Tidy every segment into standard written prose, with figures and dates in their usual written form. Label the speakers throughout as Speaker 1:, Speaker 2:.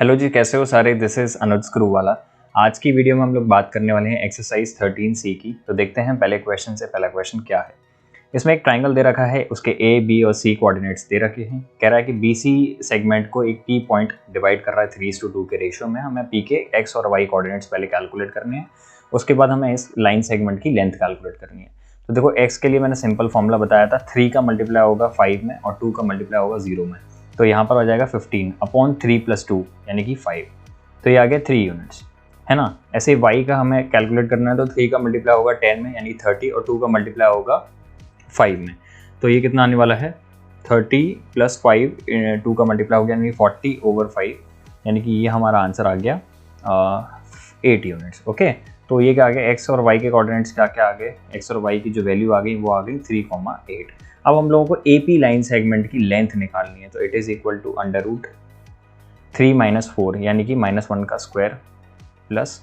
Speaker 1: Hello जी, कैसे हो सारे। दिस इज अनुज स्क्रूवाला। आज की वीडियो में हम लोग बात करने वाले हैं एक्सरसाइज 13C की। तो देखते हैं पहले क्वेश्चन से। पहला क्वेश्चन क्या है। इसमें एक ट्राइंगल दे रखा है, उसके ए बी और सी कोऑर्डिनेट्स दे रखे हैं। कह रहा है कि बीसी सेगमेंट को एक पी पॉइंट डिवाइड कर रहा है 3:2 के रेशियो में। हमें पी के एक्स और वाई कोऑर्डिनेट्स पहले कैलकुलेट करने हैं, उसके बाद हमें इस लाइन सेगमेंट की लेंथ कैलकुलेट करनी है। तो देखो, एक्स के लिए मैंने सिंपल फॉर्मूला बताया था, 3 का मल्टीप्लाई होगा 5 में और 2 का मल्टीप्लाई होगा 0 में। तो यहाँ पर आ जाएगा 15/3+2 यानी कि 5। तो ये आ गया 3 यूनिट्स, है ना। ऐसे ही y का हमें कैलकुलेट करना है, तो 3 का मल्टीप्लाई होगा 10 में यानी 30 और 2 का मल्टीप्लाई होगा 5 में। तो ये कितना आने वाला है, 30 + 5 2 का मल्टीप्लाई हो गया यानी 40/5 यानी कि ये हमारा आंसर आ गया 8 यूनिट्स। ओके, तो ये क्या आ गया, x और y के कोऑर्डिनेट्स क्या क्या आ गए, x और y की जो वैल्यू आ गई वो आ गई 3,8। अब हम लोगों को AP लाइन सेगमेंट की लेंथ निकालनी है, तो इट इज इक्वल टू √3 - 4 यानी कि -1 का स्क्वायर प्लस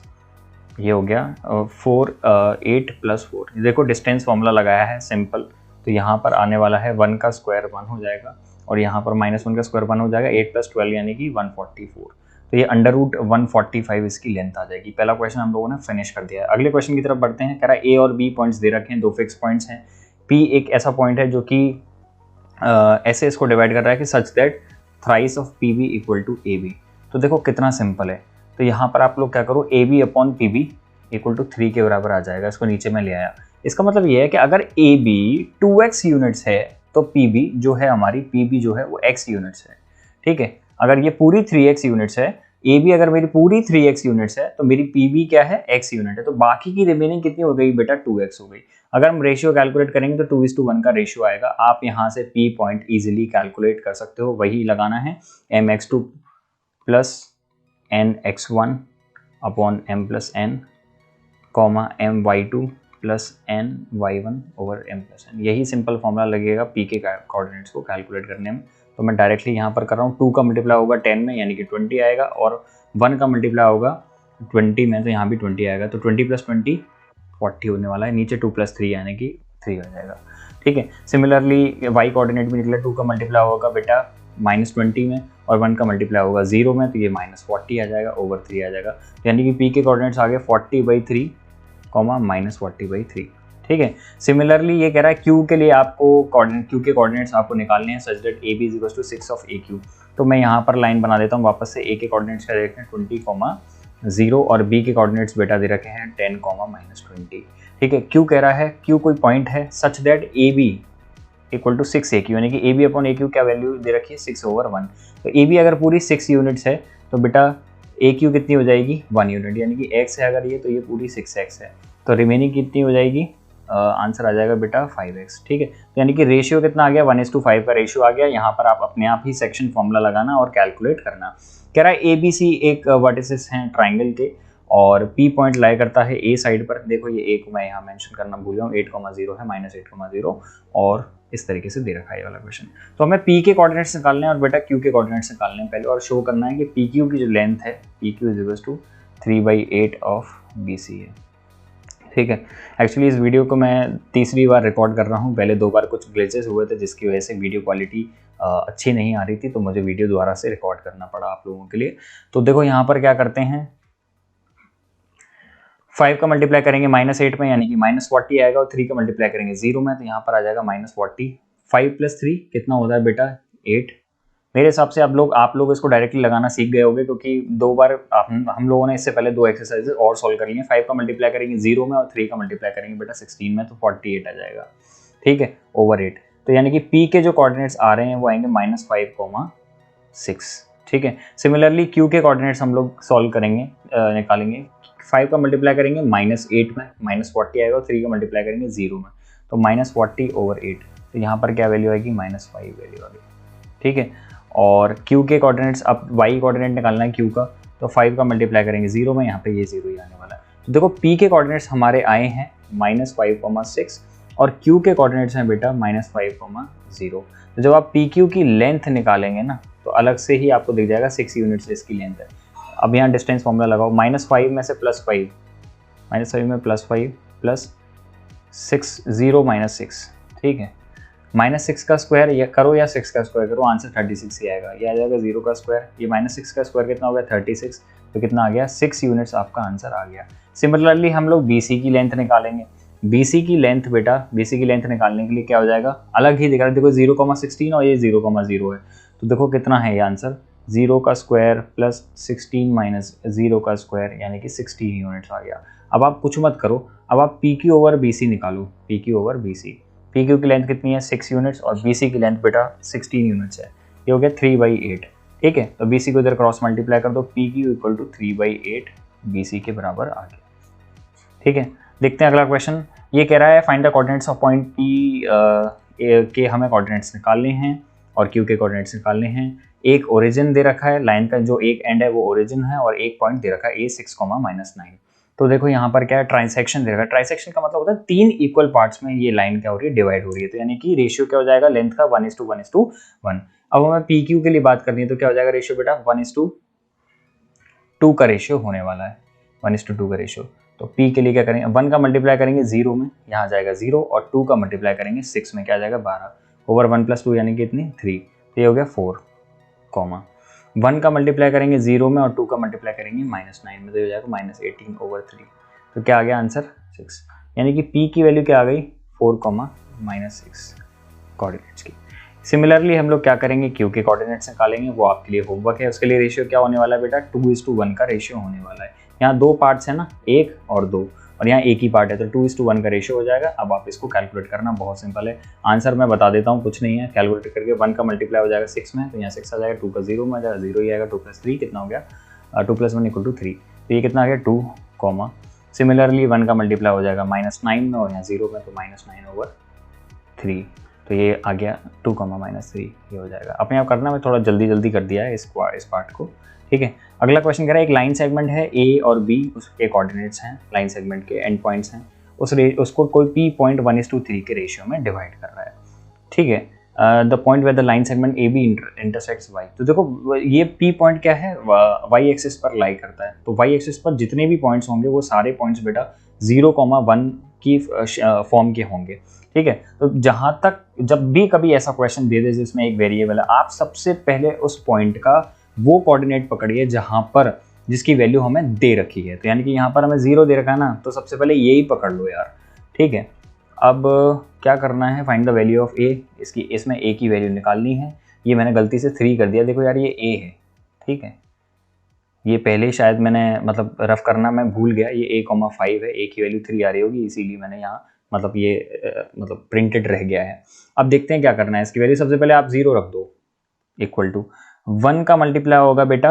Speaker 1: ये हो गया 8 + 4। देखो डिस्टेंस फॉर्मूला लगाया है सिंपल, तो यहाँ पर आने वाला है 1 का स्क्वायर 1 हो जाएगा और यहाँ पर -1 का स्क्वायर 1 हो जाएगा। 8 + 12 यानी कि 144। तो ये √145 इसकी लेंथ आ जाएगी। पहला क्वेश्चन हम लोगों ने फिनिश कर दिया है। अगले क्वेश्चन की तरफ बढ़ते हैं। कह रहा है ए और बी पॉइंट्स दे रखे हैं, दो फिक्स पॉइंट्स हैं। पी एक ऐसा पॉइंट है जो कि ऐसे इसको डिवाइड कर रहा है कि such that thrice of P B equal to A B. तो देखो कितना सिंपल है। तो यहाँ पर आप लोग क्या करो, A B upon P B equal to 3 के बराबर आ जाएगा। इसको नीचे में ले आया। इसका मतलब ये है कि अगर ए बी 2x यूनिट्स है तो पी बी जो है हमारी पी बी जो है वो x यूनिट्स है। ठीक है, अगर ये पूरी 3x यूनिट्स है, ए बी अगर मेरी पूरी 3x यूनिट्स है तो मेरी पी बी क्या है, x यूनिट है। तो बाकी की रिमेनिंग कितनी हो गई बेटा, 2x हो गई। अगर हम रेशियो कैलकुलेट करेंगे तो 2:1 का रेशियो आएगा। आप यहाँ से p पॉइंट इजीली कैलकुलेट कर सकते हो। वही लगाना है, mx2 + nx1 upon m + n, my2 + ny1/m+n। यही सिंपल फॉर्मूला लगेगा p के कोऑर्डिनेट्स को कैलकुलेट करने में। तो मैं डायरेक्टली यहाँ पर कर रहा हूँ। 2 का मल्टीप्लाई होगा 10 में यानी कि 20 आएगा और 1 का मल्टीप्लाई होगा 20 में, तो यहाँ भी 20 आएगा। तो 20 + 20 40 होने वाला है। नीचे 2 + 3 यानी कि 3 हो जाएगा। ठीक है, सिमिलरली y कोऑर्डिनेट भी निकला। 2 का मल्टीप्लाई होगा बेटा -20 में और 1 का मल्टीप्लाई होगा 0 में, तो ये -40 आ जाएगा, ओवर 3 आ जाएगा। यानी कि p के कोऑर्डिनेट्स आ गए 40/3, -40/3। ठीक है, सिमिलरली ये कह रहा है q के लिए आपको q के कोऑर्डिनेट्स आपको निकालने हैं such that a b = 6 of aq। तो मैं यहाँ पर लाइन बना देता हूँ वापस से। a के कोऑर्डिनेट्स क्या देते हैं 20,0 और b के कोऑर्डिनेट्स बेटा दे रखे हैं 10, -20। ठीक है, q कह रहा है, q कोई पॉइंट है सच दैट ab = 6 aq यानी कि ab अपॉन aq क्या वैल्यू दे रखी है, 6/1। तो ab अगर पूरी 6 यूनिट्स है तो बेटा aq कितनी हो जाएगी, 1 यूनिट, यानी कि x है अगर ये, तो ये पूरी 6x है। तो रिमेनिंग कितनी हो जाएगी, आंसर आ जाएगा बेटा 5x। ठीक है, तो यानी कि रेशियो कितना आ गया, 1:5 का रेशियो आ गया। यहाँ पर आप अपने आप ही सेक्शन फॉर्मूला लगाना और कैलकुलेट करना। कह रहा है ए बी सी एक वर्टिसेस हैं ट्राइंगल के और P पॉइंट लाई करता है A साइड पर। देखो ये A को मैं यहाँ मेंशन करना भूल गया हूँ, 8,0 है, -8,0 और इस तरीके से दे रखा है ये वाला क्वेश्चन। तो हमें P के कोऑर्डिनेट्स निकालने हैं और बेटा Q के कोऑर्डिनेट्स निकालने हैं पहले, और शो करना है कि PQ की जो लेंथ है PQ = 3/8 ऑफ BC है। ठीक है, एक्चुअली इस वीडियो को मैं तीसरी बार रिकॉर्ड कर रहा हूँ। पहले 2 बार कुछ ग्लिचेस हुए थे जिसकी वजह से वीडियो क्वालिटी अच्छी नहीं आ रही थी, तो मुझे वीडियो दोबारा से रिकॉर्ड करना पड़ा आप लोगों के लिए। तो देखो यहाँ पर क्या करते हैं, 5 का मल्टीप्लाई करेंगे -8 में यानी कि -40 आएगा और 3 का मल्टीप्लाई करेंगे 0 में, तो यहाँ पर आ जाएगा -40। 5 + 3 कितना होता है बेटा, 8। मेरे हिसाब से आप लोग इसको डायरेक्टली लगाना सीख गए होंगे, क्योंकि 2 बार हम लोगों ने इससे पहले 2 एक्सरसाइजेस और सॉल्व कर लिए। 5 का मल्टीप्लाई करेंगे 0 में और 3 का मल्टीप्लाई करेंगे बेटा 16 में, तो 48 आ जाएगा। ठीक है, ओवर 8। तो यानी कि P के जो कोऑर्डिनेट्स आ रहे हैं वो आएंगे -5,6। ठीक है, सिमिलरली Q के कोऑर्डिनेट्स हम लोग सॉल्व करेंगे, निकालेंगे। 5 का मल्टीप्लाई करेंगे -8 में, -40 आएगा और 3 का मल्टीप्लाई करेंगे 0 में, तो -40/8। तो यहाँ पर क्या वैल्यू आएगी, -5 वैल्यू आ गई। ठीक है, और Q के कोऑर्डिनेट्स, अब Y कोऑर्डिनेट निकालना है Q का, तो 5 का मल्टीप्लाई करेंगे 0 में, यहाँ पे ये 0 ही आने वाला है। तो देखो P के कोऑर्डिनेट्स हमारे आए हैं -5,6 और Q के कोऑर्डिनेट्स हैं बेटा -5,0। तो जब आप PQ की लेंथ निकालेंगे ना, तो अलग से ही आपको दिख जाएगा 6 यूनिट्स इसकी लेंथ है। अब यहाँ डिस्टेंस फॉर्मूला लगाओ, -5 में से +5, -5 में +5 +6 0 - 6। ठीक है, -6 का स्क्वायर या करो या 6 का स्क्वायर करो, आंसर 36 ही आएगा। ये आ जाएगा 0 का स्क्वायर, ये -6 का स्क्वायर कितना हो गया 36, तो कितना आ गया 6 यूनिट्स आपका आंसर आ गया। सिमिलरली हम लोग BC की लेंथ निकालेंगे। BC की लेंथ बेटा, BC की लेंथ निकालने के लिए क्या हो जाएगा, अलग ही दिख रहा है, देखो 0,16 और ये 0,0 है, तो देखो कितना है ये आंसर 0 का स्क्वायर प्लस 16 माइनस 0 का स्क्वायर यानी कि 16 यूनिट्स आ गया। अब आप कुछ मत करो, अब आप PQ ओवर BC निकालो, PQ ओवर BC। PQ की लेंथ कितनी है 6 यूनिट्स और BC की लेंथ बेटा 16 यूनिट्स है, ये हो गया 3/8। ठीक है, तो BC को इधर क्रॉस मल्टीप्लाई कर दो, PQ इक्वल टू 3/8 BC के बराबर आ गया। ठीक है, देखते हैं अगला क्वेश्चन। ये कह रहा है find the coordinates of point P के हमें कोऑर्डिनेट्स निकालने हैं और Q के कोऑर्डिनेट्स निकालने हैं। एक ओरिजिन दे रखा है, लाइन का जो एक एंड है वो ओरिजिन है और एक पॉइंट दे रखा है A6, -9। तो देखो यहाँ पर क्या है, ट्रांसेक्शन दे रखा है। ट्रांसेक्शन का मतलब होता है 3 इक्वल पार्ट्स में ये लाइन क्या हो रही है, डिवाइड हो रही है, तो यानी कि रेशियो क्या हो जाएगा लेंथ का 1:1:1। अब हमें PQ के लिए बात करनी है तो क्या हो जाएगा रेशियो बेटा 1:2 का रेशियो होने वाला है, 1:2 का रेशियो। तो P के लिए क्या करेंगे, 1 का मल्टीप्लाई करेंगे 0 में, यहाँ जाएगा 0, और 2 का मल्टीप्लाई करेंगे 6 में, क्या जाएगा 12 ओवर 1 + 2 यानी कि इतनी 3, तो ये हो गया 4, 1 का मल्टीप्लाई करेंगे 0 में और 2 का मल्टीप्लाई करेंगे -9 में, तो ये हो जाएगा -18 ओवर 3। तो क्या आ गया आंसर 6, यानी कि P की वैल्यू क्या आ गई 4, -6 कोऑर्डिनेट्स की। सिमिलरली हम लोग क्या करेंगे, Q के कोऑर्डिनेट्स निकालेंगे, वो आपके लिए होमवर्क है। उसके लिए रेशियो क्या होने वाला है बेटा 2:1 का रेशियो होने वाला है। यहाँ 2 पार्ट्स है ना, 1 और 2, और यहाँ एक ही पार्ट है, तो 2:1 का रेशियो हो जाएगा। अब आप इसको कैलकुलेट करना बहुत सिंपल है, आंसर मैं बता देता हूँ, कुछ नहीं है, कैलकुलेट करके 1 का मल्टीप्लाई हो जाएगा 6 में, तो यहाँ 6 आ जाएगा, 2 का 0 में आ जाएगा, 0 ही आएगा, 2 + 3 कितना हो गया 2 + 1 = 3, तो ये कितना आ गया 2, सिमिलरली 1 का मल्टीप्लाई हो जाएगा -9 में और यहाँ 0 में, तो -9/3, तो ये आ गया 2, -3, ये हो जाएगा। अपने आप करना, मैं थोड़ा जल्दी कर दिया है इस पार्ट को। ठीक है, अगला क्वेश्चन कह रहा है एक लाइन सेगमेंट है A और B, उसके कोऑर्डिनेट्स हैं, लाइन सेगमेंट के एंड पॉइंट्स हैं, उसको कोई P पॉइंट 1:3 के रेशियो में डिवाइड कर रहा है। ठीक है, the point where the line segment AB intersects Y। तो देखो ये P पॉइंट क्या है, Y एक्सिस पर लाई करता है, तो Y एक्सिस पर जितने भी पॉइंट्स होंगे वो सारे पॉइंट्स बेटा 0,1 की फॉर्म के होंगे। ठीक है, तो जहाँ तक जब भी कभी ऐसा क्वेश्चन दे दे जिसमें एक वेरिएबल है, आप सबसे पहले उस पॉइंट का वो कोऑर्डिनेट पकड़िए जहाँ पर जिसकी वैल्यू हमें दे रखी है। तो यानी कि यहाँ पर हमें 0 दे रखा है ना, तो सबसे पहले यही पकड़ लो यार। ठीक है, अब क्या करना है, find the value of A, इसमें A की वैल्यू निकालनी है। ये मैंने गलती से 3 कर दिया, देखो यार ये A है। ठीक है, ये पहले शायद मैंने मतलब रफ करना मैं भूल गया, ये A,5 है, A की वैल्यू 3 आ रही होगी, इसीलिए मैंने यहाँ मतलब ये मतलब प्रिंटेड रह गया है। अब देखते हैं क्या करना है, इसकी वैल्यू सबसे पहले आप 0 रख दो, इक्वल टू 1 का मल्टीप्लाई होगा बेटा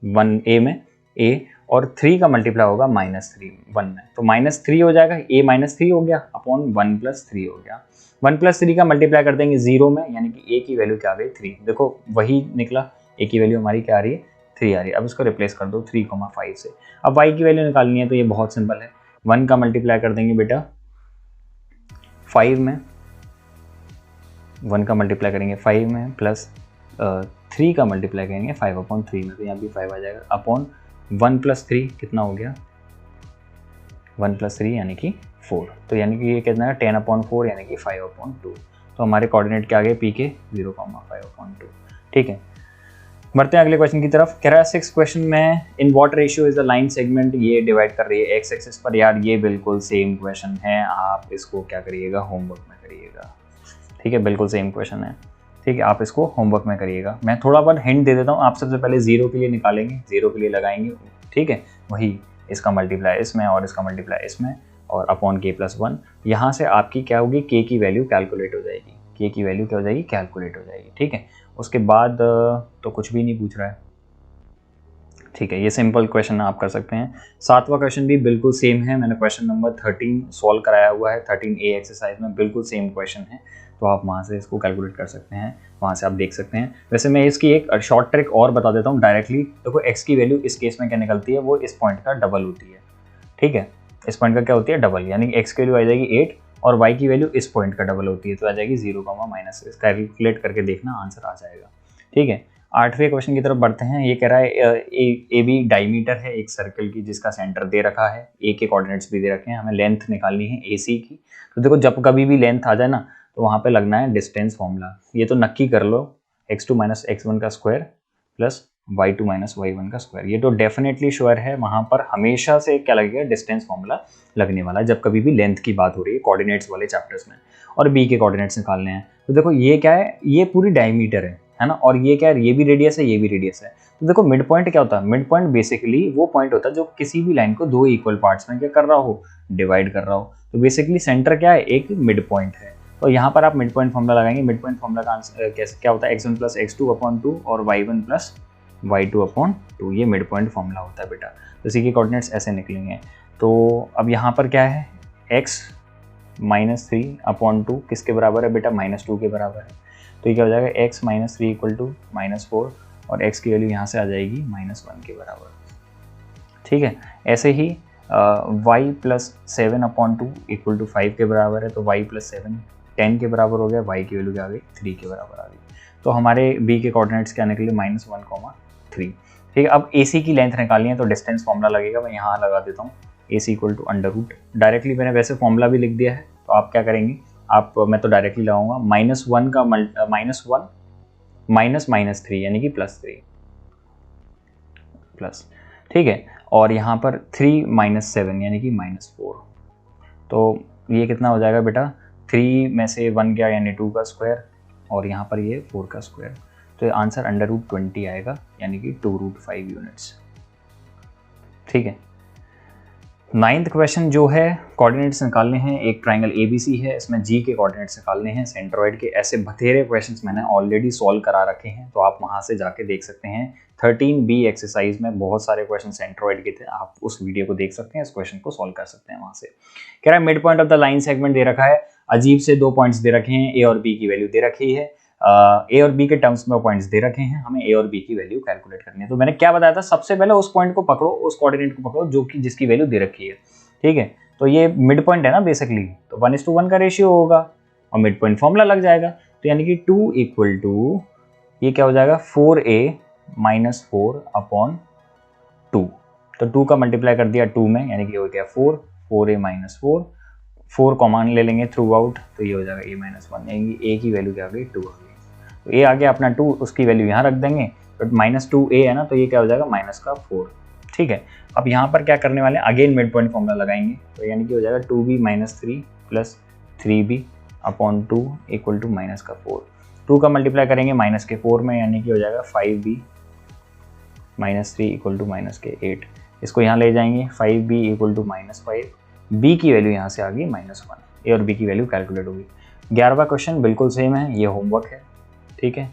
Speaker 1: 1 A में A, और 3 का मल्टीप्लाई होगा -3 1 में, तो -3 हो जाएगा, A -3 हो गया अपॉन 1 + 3 हो गया। 1 + 3 का मल्टीप्लाई कर देंगे 0 में, यानी कि A की वैल्यू क्या आ गई 3, देखो वही निकला, A की वैल्यू हमारी क्या आ रही है 3 आ रही है। अब इसको रिप्लेस कर दो 3,5 से। अब Y की वैल्यू निकालनी है, तो ये बहुत सिंपल है, 1 का मल्टीप्लाई कर देंगे बेटा 5 में, 1 का मल्टीप्लाई करेंगे 5 में प्लस 3 का मल्टीप्लाई करेंगे 5/3 में, तो यहाँ भी 5 आ जाएगा, अपॉन 1 + 3 कितना हो गया 1 + 3 यानी कि 4, तो यानी कि ये कितना है 10/4 यानी कि 5/2। तो हमारे कोऑर्डिनेट क्या आ गए P के 0,5/2। ठीक है, बढ़ते हैं अगले क्वेश्चन की तरफ। कह रहा है 6 क्वेश्चन में in what ratio is the line segment, ये डिवाइड कर रही है एक्स एक्सिस पर। यार ये बिल्कुल सेम क्वेश्चन है, आप इसको क्या करिएगा होमवर्क में करिएगा। ठीक है, बिल्कुल सेम क्वेश्चन है। ठीक है, आप इसको होमवर्क में करिएगा। मैं थोड़ा बहुत हिंट दे देता हूँ, आप सबसे पहले 0 के लिए निकालेंगे, 0 के लिए लगाएंगे। ठीक है, वही इसका मल्टीप्लाई इसमें और इसका मल्टीप्लाई इसमें और अपॉन k+1, यहाँ से आपकी क्या होगी k की वैल्यू कैलकुलेट हो जाएगी, k की वैल्यू क्या हो जाएगी कैलकुलेट हो जाएगी। ठीक है, उसके बाद तो कुछ भी नहीं पूछ रहा है। ठीक है, ये सिंपल क्वेश्चन आप कर सकते हैं। 7वां क्वेश्चन भी बिल्कुल सेम है, मैंने क्वेश्चन नंबर 13 सॉल्व कराया हुआ है, 13A एक्सरसाइज में बिल्कुल सेम क्वेश्चन है, तो आप वहाँ से इसको कैलकुलेट कर सकते हैं, वहाँ से आप देख सकते हैं। वैसे मैं इसकी एक शॉर्ट ट्रिक और बता देता हूँ डायरेक्टली। देखो x की वैल्यू इस केस में क्या निकलती है, वो इस पॉइंट का डबल होती है। ठीक है, इस पॉइंट का क्या होती है डबल, यानी x की वैल्यू आ जाएगी 8 और y की वैल्यू इस पॉइंट का डबल होती है, तो आ जाएगी 0,-6। कैलकुलेट करके देखना, आंसर आ जाएगा। ठीक है, 8वें क्वेश्चन की तरफ बढ़ते हैं। ये कह रहा है ए बी डायमीटर है एक सर्कल की जिसका सेंटर दे रखा है, ए के कोऑर्डिनेट्स भी दे रखे हैं, हमें लेंथ निकालनी है AC की। तो देखो जब कभी भी लेंथ आ जाए ना, तो वहाँ पे लगना है डिस्टेंस फॉर्मूला। ये तो नक्की कर लो, x2 माइनस x1 का square plus y2 minus y1 का स्क्वायर। ये तो डेफिनेटली श्योर है, वहाँ पर हमेशा से क्या लगेगा, डिस्टेंस फॉर्मूला लगने वाला है जब कभी भी लेंथ की बात हो रही है कोऑर्डिनेट्स वाले चैप्टर्स में। और b के कोऑर्डिनेट्स निकालने हैं तो देखो ये क्या है, ये पूरी डायमीटर है ना, और ये क्या है, ये भी रेडियस है, ये भी रेडियस है। तो देखो मिड पॉइंट क्या होता है, मिड पॉइंट बेसिकली वो पॉइंट होता है जो किसी भी लाइन को दो इक्वल पार्ट्स में क्या कर रहा हो, डिवाइड कर रहा हो। तो बेसिकली सेंटर क्या है, एक मिड पॉइंट है। तो यहाँ पर आप मिड पॉइंट फॉर्मूला लगाएंगे। मिड पॉइंट फॉर्मूला का आंसर कैसे क्या होता है, x1 प्लस x2 अपॉन 2 और y1 प्लस y2 अपॉन 2, ये मिड पॉइंट फॉर्मूला होता है बेटा। तो इसी के कोऑर्डिनेट्स ऐसे निकलेंगे। तो अब यहाँ पर क्या है, x माइनस 3 अपॉन 2 किसके बराबर है बेटा, -2 के बराबर है। तो ये क्या हो जाएगा, x माइनस 3 इक्वल टू -4 और x की वैल्यू यहाँ से आ जाएगी -1 के बराबर। ठीक है, ऐसे ही y plus 7 upon 2 equal to 5 के बराबर है। तो y प्लस 7 10 के बराबर हो गया, y की वैल्यू क्या आ गई, 3 के बराबर आ गई। तो हमारे b के कोऑर्डिनेट्स क्या निकले, -1, 3। ठीक है, अब AC की लेंथ निकालनी है तो डिस्टेंस फॉर्मूला लगेगा, मैं यहाँ लगा देता हूँ, AC equal to under root. Directly मैंने वैसे फॉर्मूला भी लिख दिया है, तो आप क्या करेंगे, मैं तो डायरेक्टली लगाऊंगा, -1 का -1 माइनस -3 यानी कि +3 प्लस। ठीक है, और यहाँ पर 3 माइनस 7 यानी कि -4। तो ये कितना हो जाएगा बेटा, 3 में से 1 गया यानी 2 का स्क्वायर और यहाँ पर ये 4 का स्क्वायर। तो आंसर √20 आएगा यानी कि 2√5 यूनिट्स। ठीक है, 9th क्वेश्चन जो है, कोऑर्डिनेट्स निकालने हैं। एक ट्राइंगल ABC है, इसमें G के कोऑर्डिनेट्स निकालने हैं सेंट्रॉइड के। ऐसे बथेरे क्वेश्चंस मैंने ऑलरेडी सॉल्व करा रखे हैं, तो आप वहां से जाके देख सकते हैं। 13B एक्सरसाइज में बहुत सारे क्वेश्चन सेंट्रॉइड के थे, आप उस वीडियो को देख सकते हैं, इस क्वेश्चन को सॉल्व कर सकते हैं वहां से। कह रहा है midpoint of the line segment दे रखा है, अजीब से 2 पॉइंट्स दे रखे हैं, A और B की वैल्यू दे रखी है। A और B के टर्म्स में पॉइंट्स दे रखे हैं, हमें A और B की वैल्यू कैलकुलेट करनी है। तो मैंने क्या बताया था, सबसे पहले उस पॉइंट को पकड़ो, उस कोऑर्डिनेट को पकड़ो जो कि जिसकी वैल्यू दे रखी है। ठीक है, तो ये मिड पॉइंट है ना बेसिकली, तो 1:1 का रेशियो होगा और मिड पॉइंट फॉर्मूला लग जाएगा। तो यानी कि 2 इक्वल टू ये क्या हो जाएगा, 4a माइनस 4 अपॉन 2। तो 2 का मल्टीप्लाई कर दिया 2 में यानी कि हो गया 4a माइनस 4 कॉमन ले लेंगे थ्रू आउट, तो ये हो जाएगा a माइनस 1 यानी कि a की वैल्यू क्या आ गई, 2 आ गई। तो a आ गया अपना 2, उसकी वैल्यू यहाँ रख देंगे, बट -2a है ना, तो ये क्या हो जाएगा -4। ठीक है, अब यहाँ पर क्या करने वाले हैं, अगेन मिड पॉइंट फॉर्मूला लगाएंगे। तो यानी कि हो जाएगा 2b minus 3 plus 3b upon 2 equal to -4। 2 का मल्टीप्लाई करेंगे -4 में यानी कि हो जाएगा 5b माइनस 3 इक्वल टू -8। इसको यहाँ ले जाएंगे, 5b इक्वल टू -5, b की वैल्यू यहाँ से आ गई -1। a और b की वैल्यू कैलकुलेट होगी। 11वां क्वेश्चन बिल्कुल सेम है, ये होमवर्क है। ठीक है,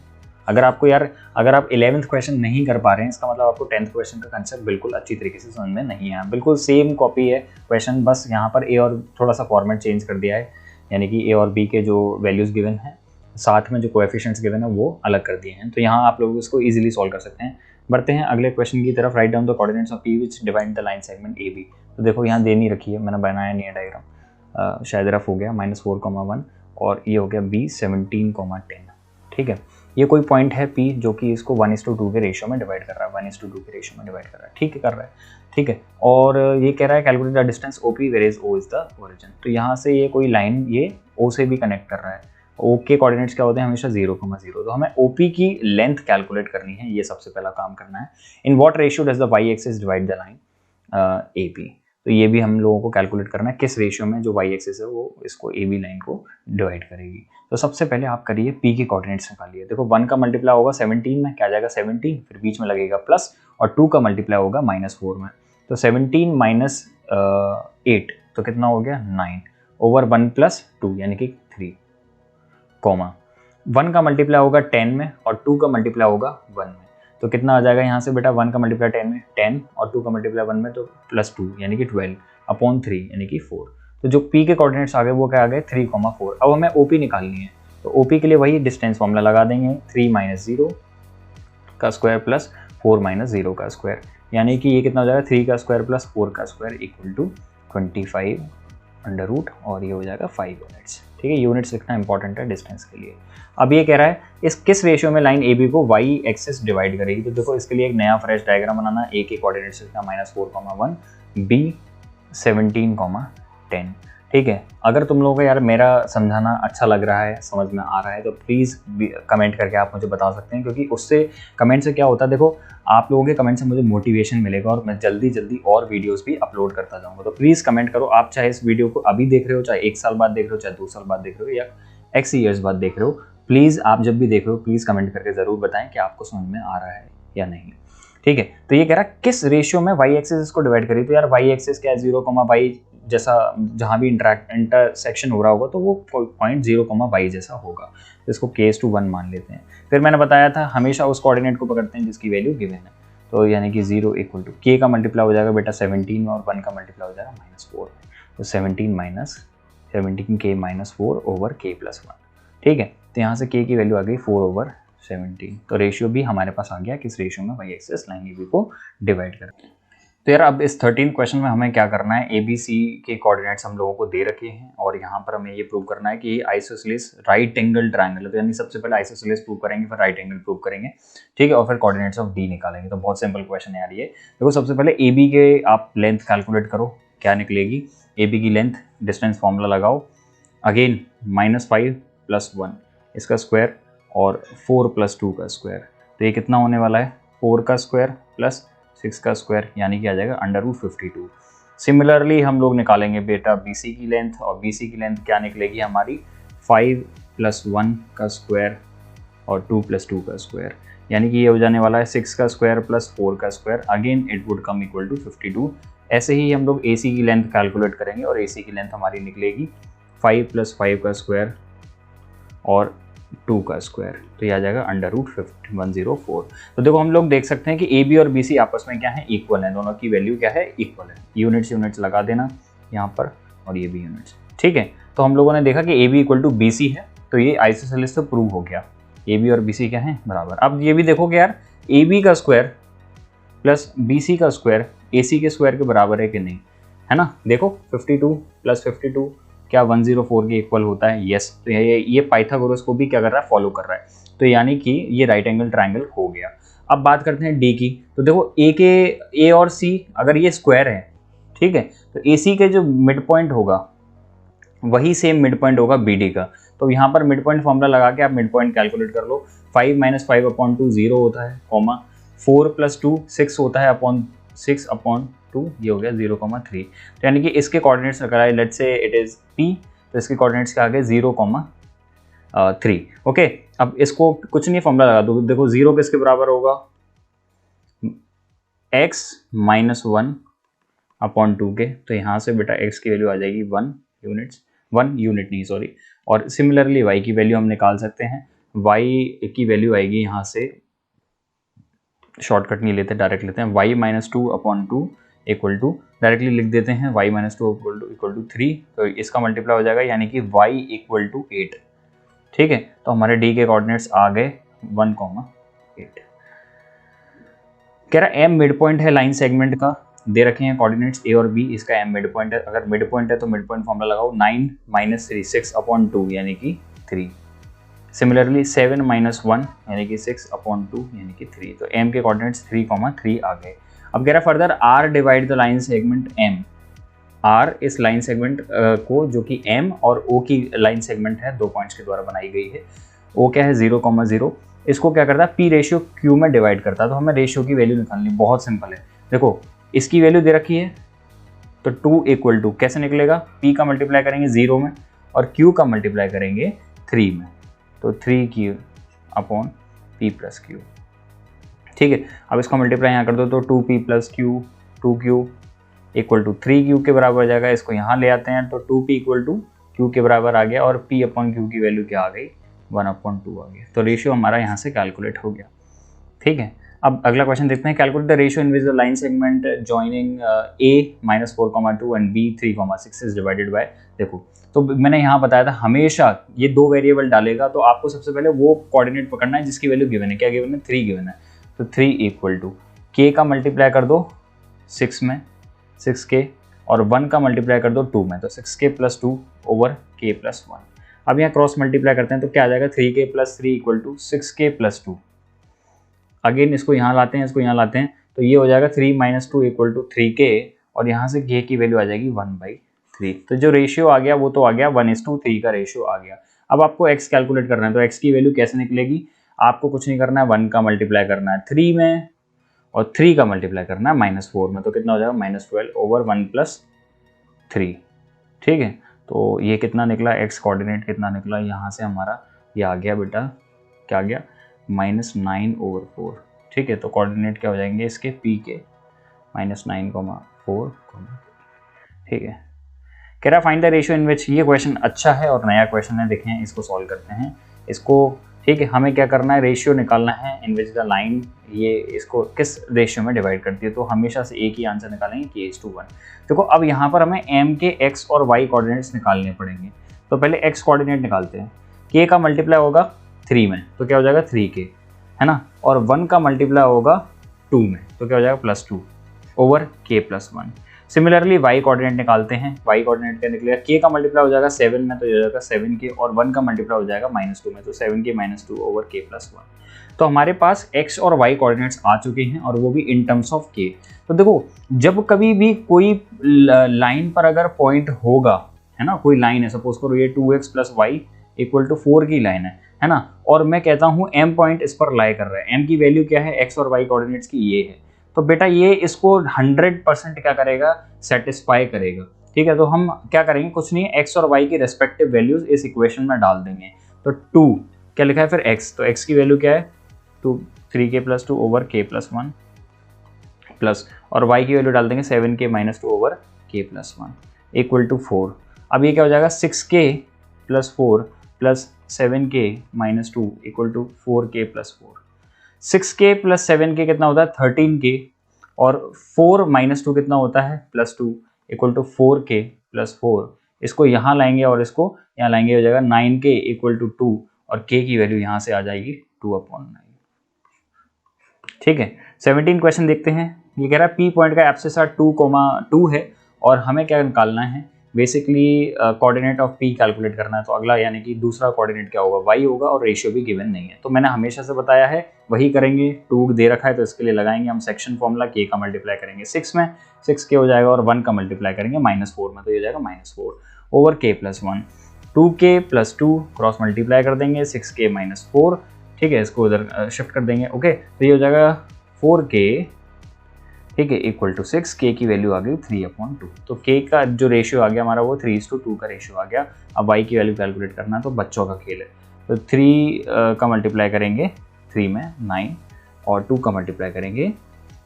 Speaker 1: अगर आप 11th क्वेश्चन नहीं कर पा रहे हैं, इसका मतलब आपको 10th क्वेश्चन का कंसेप्ट बिल्कुल अच्छी तरीके से समझ में नहीं आया। बिल्कुल सेम कॉपी है क्वेश्चन, बस यहाँ पर a और थोड़ा सा फॉर्मेट चेंज कर दिया है, यानी कि a और b के जो वैल्यूज गिवन है साथ में जो कोएफिशिएंट्स गिवन है वो अलग कर दिए हैं। तो यहाँ आप लोग इसको इजीली सॉल्व कर सकते हैं। बढ़ते हैं अगले क्वेश्चन की तरफ। Write down the coordinates of P which divide the line segment AB। तो देखो यहाँ दे नहीं रखी है, मैंने बनाया नहीं है डायग्राम, शायद रफ हो गया, -4, 1 और ये हो गया B 17, 10। ठीक है, ये कोई पॉइंट है P जो कि इसको 1:2 के रेशियो में डिवाइड कर रहा है, 1:2 के रेशियो में डिवाइड कर रहा है। ठीक है, कर रहा है। ठीक है, और ये कह रहा है calculate the distance OP where is O is the origin. तो यहाँ से ये कोई लाइन ये O से भी कनेक्ट कर रहा है। O के कोऑर्डिनेट्स क्या होते हैं, हमेशा 0, 0। तो हमें OP की लेंथ कैलकुलेट करनी है, ये सबसे पहला काम करना है। In what ratio does the y axis divide the line AP। तो ये भी हम लोगों को कैलकुलेट करना है, किस रेशियो में जो y एक्सिस है वो इसको AB लाइन को डिवाइड करेगी। तो सबसे पहले आप करिए P के कोऑर्डिनेट्स निकालिए। देखो 1 का मल्टीप्लाई होगा 17 में, क्या जाएगा 17, फिर बीच में लगेगा प्लस, और 2 का मल्टीप्लाई होगा -4 में। तो 17 माइनस 8 तो कितना हो गया 9 ओवर 1 प्लस 2 यानी कि 3, कॉमा 1 का मल्टीप्लाई होगा 10 में और 2 का मल्टीप्लाई होगा 1 में। तो कितना आ जाएगा यहाँ से बेटा, 1 का मल्टीप्लाई 10 में 10 और 2 का मल्टीप्लाई 1 में तो +2 यानी कि 12 अपॉन 3 यानी कि 4। तो जो P के कोऑर्डिनेट्स आ गए वो क्या आ गए 3, 4। अब हमें OP निकालनी है, तो OP के लिए वही डिस्टेंस फॉर्मूला लगा देंगे, 3 - 0 का स्क्वायर प्लस 4 - 0 का स्क्वायर, यानी कि ये कितना हो जाएगा 3 का स्क्वायर प्लस 4 का square equal to 25 under root, और ये हो जाएगा 5 यूनिट्स। ठीक है, यूनिट्स लिखना इंपॉर्टेंट है डिस्टेंस के लिए। अब ये कह रहा है इस किस रेशियो में लाइन AB को y एक्सिस डिवाइड करेगी। तो देखो इसके लिए एक नया फ्रेश डायग्राम बनाना। A के कोऑर्डिनेट्स लिखना -4, 1, B 17, 10। ठीक ठीक है। अगर तुम लोगों को यार मेरा समझाना अच्छा लग रहा है, समझ में आ रहा है, तो प्लीज़ कमेंट करके आप मुझे बता सकते हैं, क्योंकि उससे कमेंट से क्या होता है, देखो आप लोगों के कमेंट से मुझे मोटिवेशन मिलेगा और मैं जल्दी जल्दी और वीडियोस भी अपलोड करता जाऊंगा। तो प्लीज़ कमेंट करो, आप चाहे इस वीडियो को अभी देख रहे हो, चाहे 1 साल बाद देख रहे हो, चाहे 2 साल बाद देख रहे हो, या एक्स ईयर्स बाद देख रहे हो, प्लीज़ आप जब भी देख रहे हो प्लीज़ कमेंट करके ज़रूर बताएं कि आपको समझ में आ रहा है या नहीं। ठीक है, तो ये कह रहा है किस रेशियो में वाई एक्सिस को डिवाइड करी। तो यार वाई एक्सिस क्या है, 0, जैसा जहाँ भी इंटरसेक्शन हो रहा होगा तो वो पॉइंट 0, जैसा होगा, तो इसको k/1 मान लेते हैं। फिर मैंने बताया था हमेशा उस कोऑर्डिनेट को पकड़ते हैं जिसकी वैल्यू गिवन है, तो यानी कि 0 = k का मल्टीप्लाई हो जाएगा बेटा 17 में और 1 का मल्टीप्लाई हो जाएगा -4 में, तो 17k-4 ओवर k+1। ठीक है, तो यहाँ से k की वैल्यू आ गई 4/17। तो रेशियो भी हमारे पास आ गया, किस रेशियो में वाई एक्सिस लाइन AB को डिवाइड करें। तो यार अब इस 13 क्वेश्चन में हमें क्या करना है, ABC के कोऑर्डिनेट्स हम लोगों को दे रखे हैं और यहाँ पर हमें ये प्रूव करना है कि ये आइसोसेलेस राइट एंगल ट्रायंगल है। तो यानी सबसे पहले आइसोसेलेस प्रूव करेंगे, फिर राइट एंगल प्रूव करेंगे, ठीक है, और फिर कोऑर्डिनेट्स ऑफ D निकालेंगे। तो बहुत सिंपल क्वेश्चन है यार ये। देखो सबसे पहले AB के आप लेंथ कैलकुलेट करो, क्या निकलेगी। AB की लेंथ, डिस्टेंस फॉर्मूला लगाओ, अगेन -5 + 1 इसका स्क्वायर और 4 + 2 का स्क्वायर, तो ये कितना होने वाला है, 4 का स्क्वायर प्लस 6 का स्क्वायर, यानी कि आ जाएगा √52। सिमिलरली हम लोग निकालेंगे बेटा BC की लेंथ, और BC की लेंथ क्या निकलेगी हमारी, 5 + 1 का स्क्वायर और 2 + 2 का स्क्वायर, यानी कि ये हो जाने वाला है 6 का स्क्वायर प्लस 4 का square, again it would come equal to 52। ऐसे ही हम लोग AC की लेंथ कैलकुलेट करेंगे और AC की लेंथ हमारी निकलेगी 5 + 5 का स्क्वायर और 2 का स्क्वायर, तो ये आ जाएगा √104। तो देखो हम लोग देख सकते हैं कि AB और BC आपस में क्या है, इक्वल है, दोनों की वैल्यू क्या है, इक्वल है। यूनिट्स लगा देना यहाँ पर, और ये भी यूनिट्स, ठीक है। तो हम लोगों ने देखा कि AB = BC है, तो ये आइसोसेलेस तो प्रूव हो गया, AB और BC क्या है, बराबर। अब ये भी देखो कि यार AB का स्क्वायर प्लस BC का स्क्वायर AC के स्क्वायर के बराबर है कि नहीं, है ना। देखो 52 + 52 क्या 104 के इक्वल होता है, यस। तो ये पाइथागोरस को भी क्या कर रहा है, फॉलो कर रहा है, तो यानी कि ये राइट एंगल ट्रायंगल हो गया। अब बात करते हैं D की। तो देखो A और C अगर ये स्क्वायर है, ठीक है, तो AC के जो मिड पॉइंट होगा वही सेम मिड पॉइंट होगा BD का। तो यहाँ पर मिड पॉइंट फॉर्मूला लगा के आप मिड पॉइंट कैलकुलेट कर लो। 5 - 5/2 0 होता है, कॉमा 4 + 2 6 होता है, अपॉन 6/2 ये हो गया 0,3। तो यानी कि इसके कोऑर्डिनेट्स लगाए, let's say it is P, तो इसके कोऑर्डिनेट्स क्या आ गए 0,3। ओके, अब इसको कुछ नहीं फॉर्मूला लगा दो, देखो 0 किसके बराबर होगा, x - 1/2 के, तो यहाँ से बेटा x की वैल्यू आ जाएगी 1 यूनिट नहीं सॉरी। और सिमिलरली y की वैल्यू हम निकाल सकते हैं, y की वैल्यू आएगी यहाँ से, शॉर्टकट नहीं लेते डायरेक्ट लेते हैं, y - 2/2 इक्वल टू, डायरेक्टली लिख देते हैं y - 2 इक्वल टू 3, तो इसका मल्टीप्लाई हो जाएगा, यानी कि y = 8। ठीक है, तो हमारे D के कोऑर्डिनेट्स आ गए 1,8। कह रहा M मिड पॉइंट है लाइन सेगमेंट का, दे रखे हैं कोऑर्डिनेट्स A और B, इसका M मिड पॉइंट है। अगर मिड पॉइंट है तो मिड पॉइंट फॉर्मूला लगाओ, 9 - 3 6/2 यानी कि 3। सिमिलरली 7 - 1 यानी कि 6/2 यानी कि 3। तो M के कोऑर्डिनेट्स 3,3 आ गए। अब कह रहा further R divide the line segment M। R इस लाइन सेगमेंट को, जो कि M और O की लाइन सेगमेंट है, 2 पॉइंट्स के द्वारा बनाई गई है। O क्या है 0,0, इसको क्या करता है P/Q में डिवाइड करता है। तो हमें रेशियो की वैल्यू निकालनी, बहुत सिंपल है। देखो इसकी वैल्यू दे रखी है, तो 2 = कैसे निकलेगा, P का मल्टीप्लाई करेंगे 0 में और Q का मल्टीप्लाई करेंगे 3 में, तो 3Q/P + Q। ठीक है, अब इसका मल्टीप्लाई यहाँ कर दो, तो 2P + Q 2Q = 3Q के बराबर हो जाएगा। इसको यहाँ ले आते हैं, तो 2P = Q के बराबर आ गया, और P/Q की वैल्यू क्या आ गई, 1/2 आ गया। तो रेशियो हमारा यहाँ से कैलकुलेट हो गया। ठीक है, अब अगला क्वेश्चन देखते हैं, calculate the ratio in which the line segment joining A -4,2 and B 3,6 is divided by. देखो तो मैंने यहाँ बताया था हमेशा ये 2 वेरिएबल डालेगा, तो आपको सबसे पहले वो कोऑर्डिनेट पकड़ना है जिसकी वैल्यू गिवन है। क्या गिवन है, 3 गिवन है, तो 3 = K का मल्टीप्लाई कर दो 6 में 6K, और 1 का मल्टीप्लाई कर दो 2 में, तो 6K + 2 ओवर K + 1। अब यहाँ क्रॉस मल्टीप्लाई करते हैं, तो क्या आ जाएगा 3K + 3 = 6K + 2। अगेन इसको यहाँ लाते हैं, इसको यहाँ लाते हैं, तो ये हो जाएगा 3 - 2 = 3K, और यहाँ से K की वैल्यू आ जाएगी 1/3। 3। तो जो रेशियो आ गया वो तो आ गया 1:3 का रेशियो आ गया। अब आपको x कैलकुलेट करना है, तो x की वैल्यू कैसे निकलेगी, आपको कुछ नहीं करना है, 1 का मल्टीप्लाई करना है 3 में और 3 का मल्टीप्लाई करना है -4 में, तो कितना हो जाएगा -12/1+3। ठीक है, तो ये कितना निकला, x कोऑर्डिनेट कितना निकला, यहाँ से हमारा ये आ गया बेटा, क्या आ गया, -9/4। ठीक है, तो कोऑर्डिनेट क्या हो जाएंगे इसके, p के -9,4। ठीक है, कह रहा फाइंड द रेशियो इन विच, ये क्वेश्चन अच्छा है और नया क्वेश्चन है, देखें इसको सॉल्व करते हैं इसको। ठीक है, हमें क्या करना है, रेशियो निकालना है इन विच द लाइन ये इसको किस रेशियो में डिवाइड करती है, तो हमेशा से एक ही आंसर निकालेंगे k:1। देखो अब यहाँ पर हमें m के x और y कोऑर्डिनेट्स निकालने पड़ेंगे, तो पहले x कोऑर्डिनेट निकालते हैं। k का मल्टीप्लाई होगा 3 में, तो क्या हो जाएगा 3k, है ना, और 1 का मल्टीप्लाई होगा 2 में, तो क्या हो जाएगा +2/k+1। सिमिलरली y कोऑर्डिनेट निकालते हैं, y कोऑर्डिनेट क्या निकलेगा, k का मल्टीप्लाई हो जाएगा 7 में, तो ये हो जाएगा 7k, और 1 का मल्टीप्लाई हो जाएगा -2 में, तो 7k -2/k+1। तो हमारे पास x और y कोऑर्डिनेट्स आ चुके हैं और वो भी इन टर्म्स ऑफ k। तो देखो जब कभी भी कोई लाइन पर अगर पॉइंट होगा, है ना, कोई लाइन है, सपोज करो ये 2x + y = 4 की लाइन है ना, और मैं कहता हूँ m पॉइंट इस पर लाई कर रहा है, m की वैल्यू क्या है, x और y कोऑर्डिनेट्स की ये है, तो बेटा ये इसको 100% क्या करेगा, सेटिस्फाई करेगा। ठीक है, तो हम क्या करेंगे, कुछ नहीं, x और y की रेस्पेक्टिव वैल्यूज इस इक्वेशन में डाल देंगे। तो 2 क्या लिखा है फिर x, तो x की वैल्यू क्या है 3k+2/k+1 प्लस, और y की वैल्यू डाल देंगे 7k -2/k+1 = 4। अब ये क्या हो जाएगा 6k + 4 + 7k - 2 = 4k+4। 6k + 7k कितना होता है 13k, और 4 - 2 कितना होता है +2 = 4k + 4। इसको यहाँ लाएंगे और इसको यहाँ लाएंगे, हो जाएगा 9k = 2, और k की वैल्यू यहाँ से आ जाएगी 2/9। ठीक है, 17 क्वेश्चन देखते हैं। ये कह रहा है p पॉइंट का एब्सिसा 2,2 है और हमें क्या निकालना है, basically coordinate of p calculate करना है। तो अगला यानी कि दूसरा कोऑर्डिनेट क्या होगा, y होगा, और रेशियो भी गिवन नहीं है, तो मैंने हमेशा से बताया है वही करेंगे। 2 दे रखा है तो इसके लिए लगाएंगे हम सेक्शन फॉर्मूला, k का मल्टीप्लाई करेंगे 6 में, 6k हो जाएगा, और 1 का मल्टीप्लाई करेंगे -4 में, तो ये हो जाएगा -4/k+1। 2k + 2 क्रॉस मल्टीप्लाई कर देंगे, 6k - 4। ठीक है, इसको उधर शिफ्ट कर देंगे। ओके, तो ये हो जाएगा 4k, ठीक है, = 6, k की वैल्यू आ गई 3/2। तो k का जो रेशियो आ गया हमारा वो 3:2 का रेशियो आ गया। अब y की वैल्यू कैलकुलेट करना, तो बच्चों का खेल है। तो 3 का मल्टीप्लाई करेंगे 3 में 9, और 2 का मल्टीप्लाई करेंगे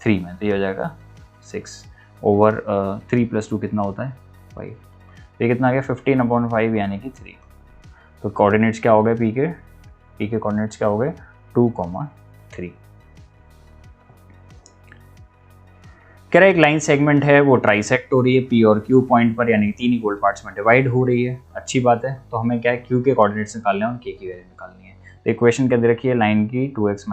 Speaker 1: 3 में, तो ये हो जाएगा 6/3 + 2 कितना होता है 5। तो ये कितना आ गया 15/5 यानी कि 3। तो कोऑर्डिनेट्स क्या हो गए p के कोऑर्डिनेट्स क्या हो गए 2,3। कह रहा है एक लाइन सेगमेंट है, वो ट्राइसेक्ट हो रही है p और q पॉइंट पर, यानी 3 इक्वल पार्ट्स में डिवाइड हो रही है। अच्छी बात है, तो हमें क्या है q के कोऑर्डिनेट्स निकालने हैं और k की वैल्यू निकालनी है। तो इक्वेशन क्या दे रखी है, लाइन की 2x - y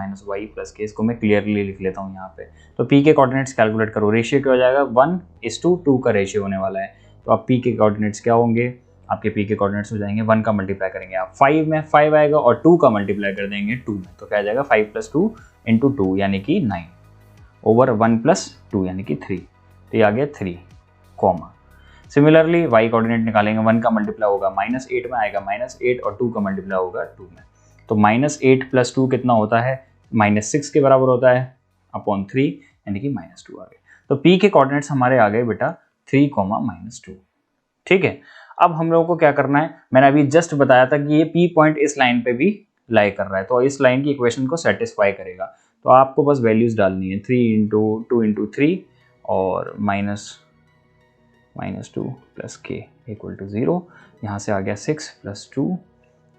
Speaker 1: + k, इसको मैं क्लियरली लिख लेता हूँ यहाँ पे। तो p के कोऑर्डिनेट्स कैलकुलेट करो, रेशियो क्या हो जाएगा 1:2 का रेशियो होने वाला है। तो अब p के कोऑर्डिनेट्स क्या होंगे, आपके p के कोऑर्डिनेट्स हो जाएंगे, 1 का मल्टीप्लाई करेंगे आप 5 में, 5 आएगा, और 2 का मल्टीप्लाई कर देंगे 2 में, तो क्या आ जाएगा 5 + 2 × 2 यानी कि 9/1 + 2 यानी कि 3। तो ये आ गया 3, कॉमा। सिमिलरली y कोऑर्डिनेट निकालेंगे, 1 का मल्टीप्लाई होगा -8 में आएगा -8, और 2 का मल्टीप्लाई होगा 2 में। तो -8 + 2 कितना होता है -6 के बराबर होता है / 3 यानी कि -2 आ गए। तो p के कोऑर्डिनेट्स हमारे आ गए बेटा 3, -2। ठीक है, अब हम लोगों को क्या करना है, मैंने अभी जस्ट बताया था कि ये p पॉइंट इस लाइन पे भी लाई कर रहा है, तो इस लाइन की इक्वेशन को सेटिस्फाई करेगा। तो आपको बस वैल्यूज डालनी है, 3 × 2 × 3 और -2 + k = 0। यहाँ से आ गया 6 + 2,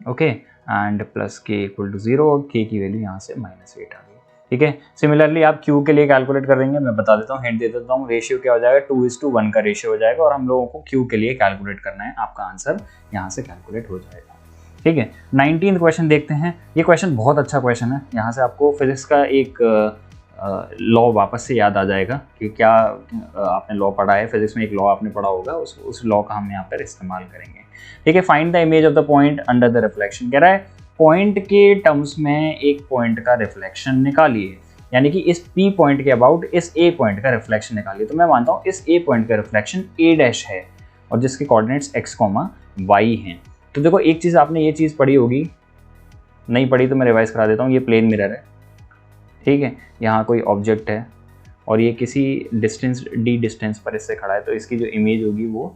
Speaker 1: ओके, एंड +k = 0, और k की वैल्यू यहाँ से -8 आ गई। ठीक है, सिमिलरली आप q के लिए कैलकुलेट कर देंगे, मैं बता देता हूँ, हिंट दे देता हूँ। रेशियो क्या हो जाएगा 2:1 का रेशियो हो जाएगा, और हम लोगों को q के लिए कैलकुलेट करना है, आपका आंसर यहाँ से कैलकुलेट हो जाएगा। ठीक है, 19th क्वेश्चन देखते हैं। ये क्वेश्चन बहुत अच्छा क्वेश्चन है, यहाँ से आपको फिजिक्स का एक लॉ वापस से याद आ जाएगा कि क्या आपने लॉ पढ़ा है फिजिक्स में, एक लॉ आपने पढ़ा होगा, उस लॉ का हम यहाँ पर इस्तेमाल करेंगे। ठीक है, find the image of the point under the reflection. कह रहा है पॉइंट के टर्म्स में एक पॉइंट का रिफ्लेक्शन निकालिए, यानी कि इस P पॉइंट के अबाउट इस A पॉइंट का रिफ्लेक्शन निकालिए। तो मैं मानता हूँ इस A पॉइंट का रिफ्लेक्शन A' है, और जिसके कोऑर्डिनेट्स x, y हैं। तो देखो एक चीज़ आपने ये चीज़ पढ़ी होगी, नहीं पढ़ी तो मैं रिवाइज करा देता हूँ। ये प्लेन मिरर है, ठीक है, यहाँ कोई ऑब्जेक्ट है और ये किसी डिस्टेंस d डिस्टेंस पर इससे खड़ा है, तो इसकी जो इमेज होगी वो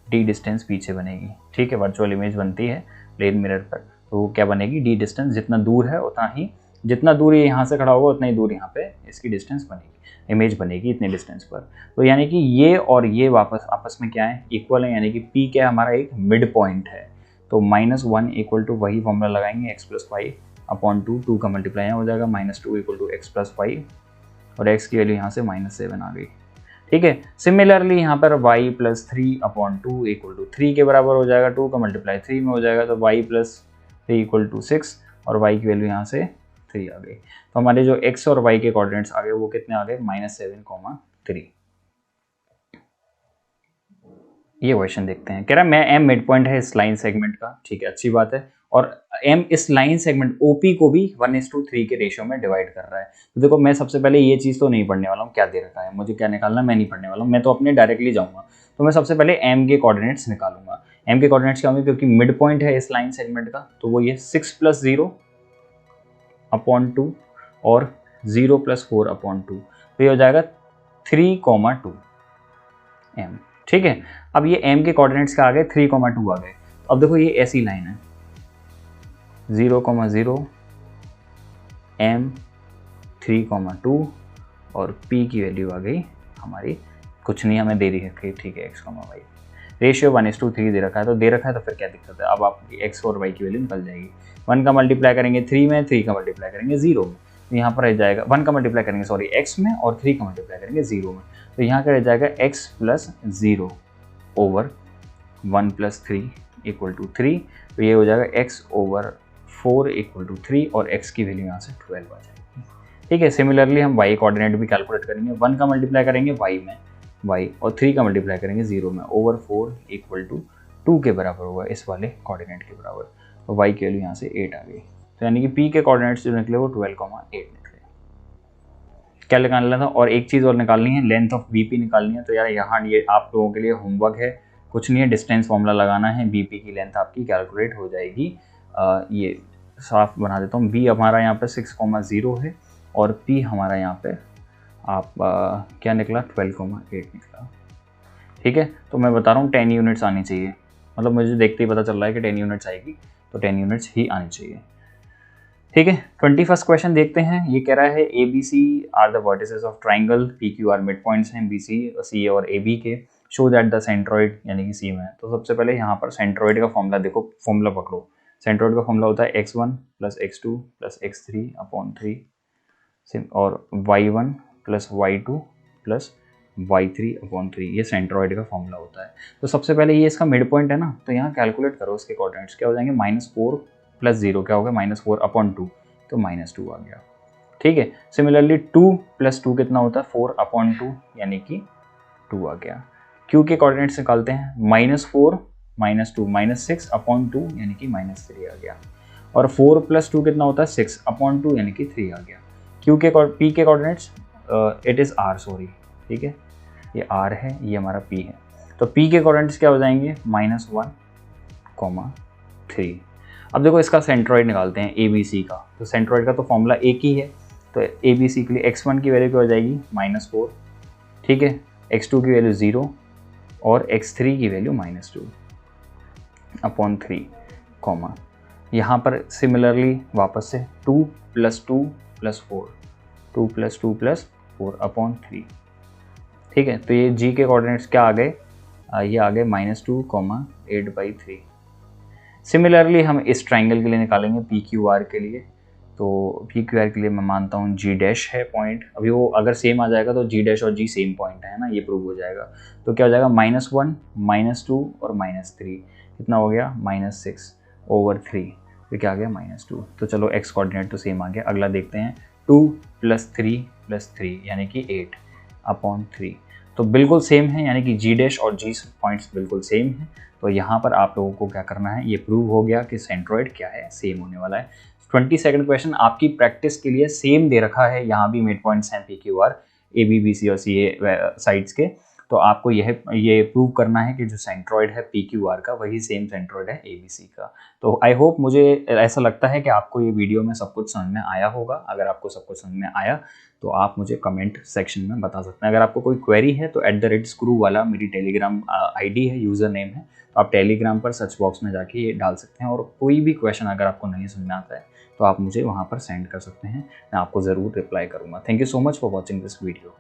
Speaker 1: d डिस्टेंस पीछे बनेगी, ठीक है। वर्चुअल इमेज बनती है प्लेन मिरर पर, तो वो क्या बनेगी, d डिस्टेंस जितना दूर है उतना ही, जितना दूर ये यहाँ से खड़ा होगा उतना ही दूर यहाँ पे इसकी डिस्टेंस बनेगी, इमेज बनेगी इतने डिस्टेंस पर। तो यानी कि ये और ये वापस आपस में क्या है, इक्वल है, यानी कि p क्या है, हमारा एक मिड पॉइंट है। तो -1 इक्वल टू वही फॉर्मूला लगाएंगे, x + y अपॉन 2 का मल्टीप्लाई हो जाएगा, -2 इक्वल टू x + y, और x की वैल्यू यहाँ से -7 आ गई, ठीक है। सिमिलरली यहाँ पर y + 3 अपॉन 2 इक्वल टू 3 के बराबर हो जाएगा, 2 का मल्टीप्लाई 3 में हो जाएगा, तो y + 3 इक्वल टू 6, और y की वैल्यू यहाँ से 3 आ गई। तो हमारे जो x और y के कोऑर्डिनेट्स आ गए वो कितने आ गए, -7, 3। ये क्वेश्चन देखते हैं, कह रहा है मैं m मिड पॉइंट है इस लाइन सेगमेंट का, ठीक है, अच्छी बात है, और m इस लाइन सेगमेंट OP को भी 1:3 के रेशियो में डिवाइड कर रहा है। तो देखो मैं सबसे पहले ये चीज़ तो नहीं पढ़ने वाला हूँ, क्या दे रखा है मुझे क्या निकालना, मैं नहीं पढ़ने वाला हूँ, मैं तो अपने डायरेक्टली जाऊँगा। तो मैं सबसे पहले m के कोऑर्डिनेट्स निकालूंगा। m के कोऑर्डिनेट्स क्या होंगे, क्योंकि मिड पॉइंट है इस लाइन सेगमेंट का, तो वो ये 6 + 0 अपॉन 2 और 0 + 4 अपॉन 2, तो ये हो जाएगा 3, 2 m, ठीक है। अब ये m के कोऑर्डिनेट्स क्या आ गए, 3, 2 आ गए। अब देखो ये ऐसी लाइन है 0, 0 m 3, 2 और p की वैल्यू आ गई हमारी, कुछ नहीं हमें दे रही है, ठीक है, x, y रेशियो 1:3 दे रखा है, तो दे रखा है तो फिर क्या दिक्कत है, अब आपकी x और y की वैल्यू निकल जाएगी। 1 का मल्टीप्लाई करेंगे 3 में, 3 का मल्टीप्लाई करेंगे 0 में, तो यहाँ पर रह जाएगा 1 का मल्टीप्लाई करेंगे सॉरी x में, और 3 का मल्टीप्लाई करेंगे 0 में, तो यहाँ का रह जाएगा x + 0 ओवर 1 + 3 इक्वल टू 3, तो ये हो जाएगा x ओवर 4 इक्वल टू 3, और x की वैल्यू यहाँ से 12 आ जाएगी, ठीक है। सिमिलरली हम y कोऑर्डिनेट भी कैलकुलेट करेंगे, 1 का मल्टीप्लाई करेंगे y में, y और 3 का मल्टीप्लाई करेंगे 0 में, ओवर 4 इक्वल टू 2 के बराबर होगा, इस वाले कोऑर्डिनेट के बराबर, तो y की वैल्यू यहाँ से 8 आ गई। तो यानी कि p के कोऑर्डिनेट्स जो निकले वो 12, 8 निकले। क्या निकालना था, और एक चीज़ और निकालनी है, लेंथ ऑफ BP निकालनी है। तो यार यहाँ ये आप लोगों के लिए होमवर्क है, कुछ नहीं है, डिस्टेंस फॉर्मूला लगाना है, BP की लेंथ आपकी कैलकुलेट हो जाएगी। ये साफ बना देता हूँ, B हमारा यहाँ पे 6, 0 है, और P हमारा यहाँ पे आप क्या निकला, 12, 8 निकला, ठीक है। तो मैं बता रहा हूँ 10 यूनिट्स आनी चाहिए, मतलब मुझे देखते ही पता चल रहा है कि 10 यूनिट्स आएगी, तो 10 यूनिट्स ही आनी चाहिए, ठीक है। 21 क्वेश्चन देखते हैं। ये कह रहा है ABC are the vertices of triangle, PQR mid points हैं BC, CA और AB के, शो दैट द सेंट्रोइड यानी कि C में है। तो सबसे पहले यहाँ पर सेंट्रोइड का फॉर्मूला देखो, फॉर्मूला पकड़ो। सेंट्रोइड का फॉर्मूला होता है x1 + x2 + x3 अपॉन 3 और y1 + y2 + y3 अपॉन 3, ये सेंट्रोइड का फॉर्मूला होता है। तो सबसे पहले ये इसका मिड पॉइंट है ना, तो यहाँ कैलकुलेट करो उसके कोऑर्डिनेट्स क्या हो जाएंगे, -4 + 0 क्या होगा, -4 अपॉन 2, तो -2 आ गया, ठीक है। सिमिलरली 2 + 2 कितना होता है, 4 अपॉन 2 यानी कि 2 आ गया। Q के कोऑर्डिनेट्स निकालते हैं, -4 -2 -6 अपॉन 2 यानी कि -3 आ गया, और 4 + 2 कितना होता है, 6 अपॉन 2 यानी कि 3 आ गया। P के coordinates it is R, sorry, ठीक है, ये R है, ये हमारा P है। तो P के कोऑर्डिनेट्स क्या हो जाएंगे, -1, 3। अब देखो इसका सेंट्रोइड निकालते हैं ABC का, तो सेंट्रोइड का तो फॉर्मूला एक ही है, तो ABC के लिए x1 की वैल्यू क्या हो जाएगी, -4, ठीक है, x2 की वैल्यू 0 और x3 की वैल्यू -2 अपॉन 3, यहाँ पर सिमिलरली वापस से 2 + 2 + 4, 2 + 2 + 4 अपॉन 3, ठीक है। तो ये G के कोऑर्डिनेट्स क्या आ गए, ये आ गए -2, 8/3। सिमिलरली हम इस ट्राइंगल के लिए निकालेंगे PQR के लिए, तो PQR के लिए मैं मानता हूँ G' है पॉइंट, अभी वो अगर सेम आ जाएगा तो G' और G सेम पॉइंट है ना, ये प्रूव हो जाएगा। तो क्या हो जाएगा, -1 -2 और -3, कितना हो गया, -6 ओवर 3, तो क्या आ गया, -2। तो चलो x कोऑर्डिनेट तो सेम आ गया। अगला देखते हैं, 2 + 3 + 3 यानी कि 8 अपॉन 3, तो बिल्कुल सेम है, यानी कि G' और G पॉइंट्स बिल्कुल सेम है। तो यहाँ पर आप लोगों को क्या करना है, ये प्रूव हो गया कि सेंट्रोइड क्या है, सेम होने वाला है। 22nd क्वेश्चन आपकी प्रैक्टिस के लिए सेम दे रखा है, यहाँ भी मिड पॉइंट्स हैं PQR, AB, BC और CA साइड्स के, तो आपको ये प्रूव करना है कि जो सेंट्रॉइड है PQR का वही सेम सेंट्रॉइड है ABC का। तो आई होप, मुझे ऐसा लगता है कि आपको ये वीडियो में सब कुछ समझ में आया होगा। अगर आपको सब कुछ समझ में आया तो आप मुझे कमेंट सेक्शन में बता सकते हैं। अगर आपको कोई क्वेरी है तो @screwwala मेरी टेलीग्राम ID है, यूज़र नेम है। तो आप टेलीग्राम पर सर्च बॉक्स में जाके ये डाल सकते हैं, और कोई भी क्वेश्चन अगर आपको नहीं समझ में आता है तो आप मुझे वहाँ पर सेंड कर सकते हैं, मैं आपको ज़रूर रिप्लाई करूँगा। Thank you so much for watching this video.